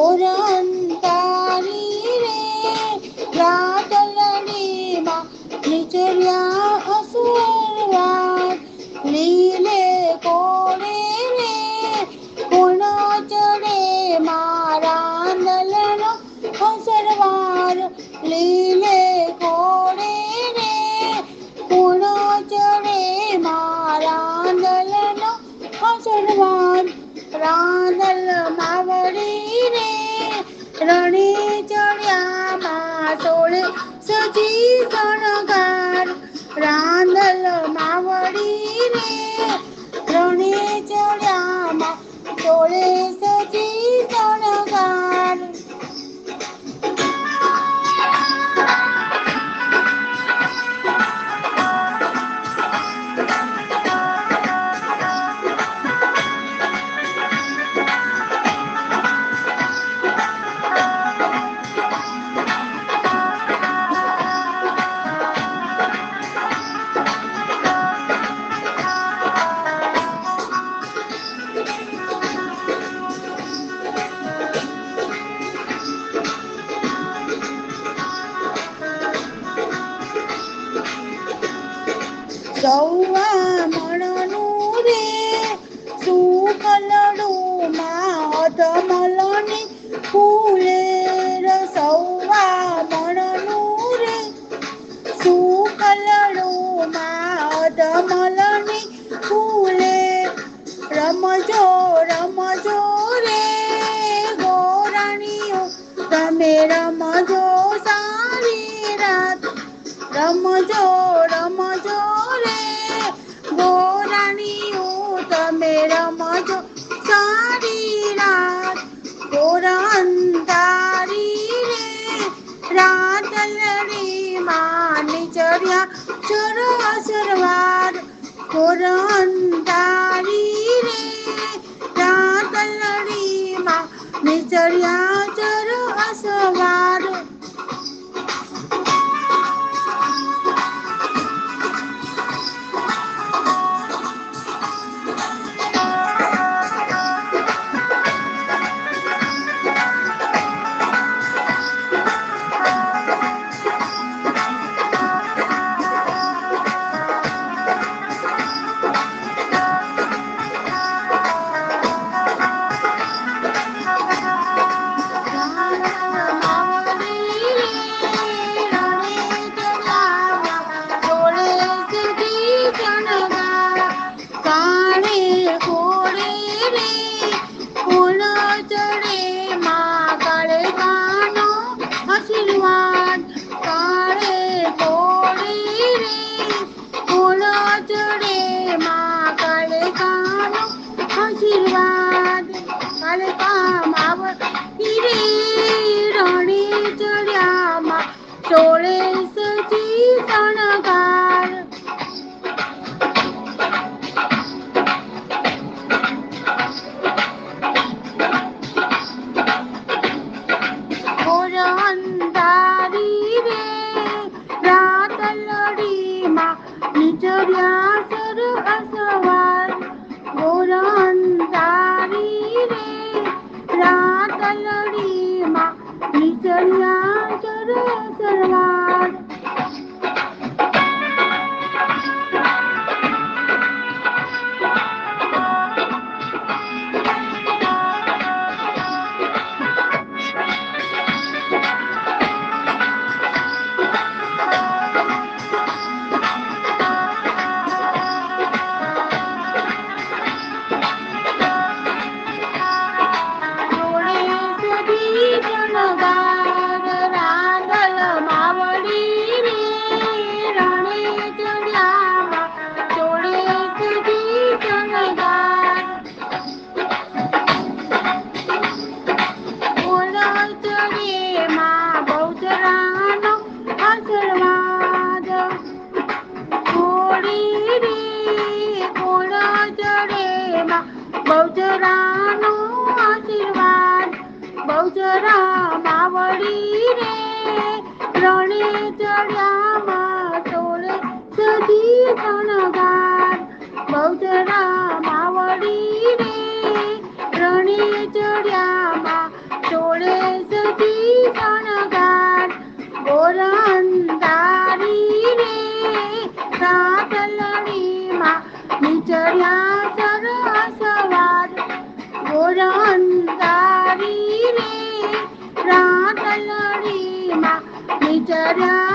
અંતારી રે રાતલડીમાં નીચર્યા અસુરવાર લીલે કોળે રે કોણ ચડે મારા નલનો અસરવાર લીલે કોળે રે કોણ ચડે મારા નલનો અસરવાર રાંદલ માવડી રે રણે ચડ્યા માં સોળે સજી શણગાર રાંદલ માવડી રે રણે ચડ્યા માં સોળે સજી શણગાર સૌવા મણનું રે સુકલડું માં અધમલની ફૂલે સૌવા મણનું રે સુકલડું માં અધમલની ફૂલે રમજો રમજો રે ગોરાણીઓ તમે રમજો સારી રાત રમજો રમજો રે ગોરાણીઓ તમે રમજો સારી રાત અંધારી રે રાતલડી માની ચડ્યા ચર અસરવાર અંધારી રે રાતલડી માની ચડ્યા ચર અસવાર સોળે સજી શણગાર અંધારી રે રાતલડીમાં નીચર્યા સર અસવાર અંધારી રે રાતલડીમાં નીચર્યા સર અસવાર બહુચરાનો આશીર્વાદ બહુચરા માવડી રે રણે ચડ્યામાં સોળે સજી શણગાર બહુચરા માવડી રે રણે ચડ્યામાં સોળે કર્યા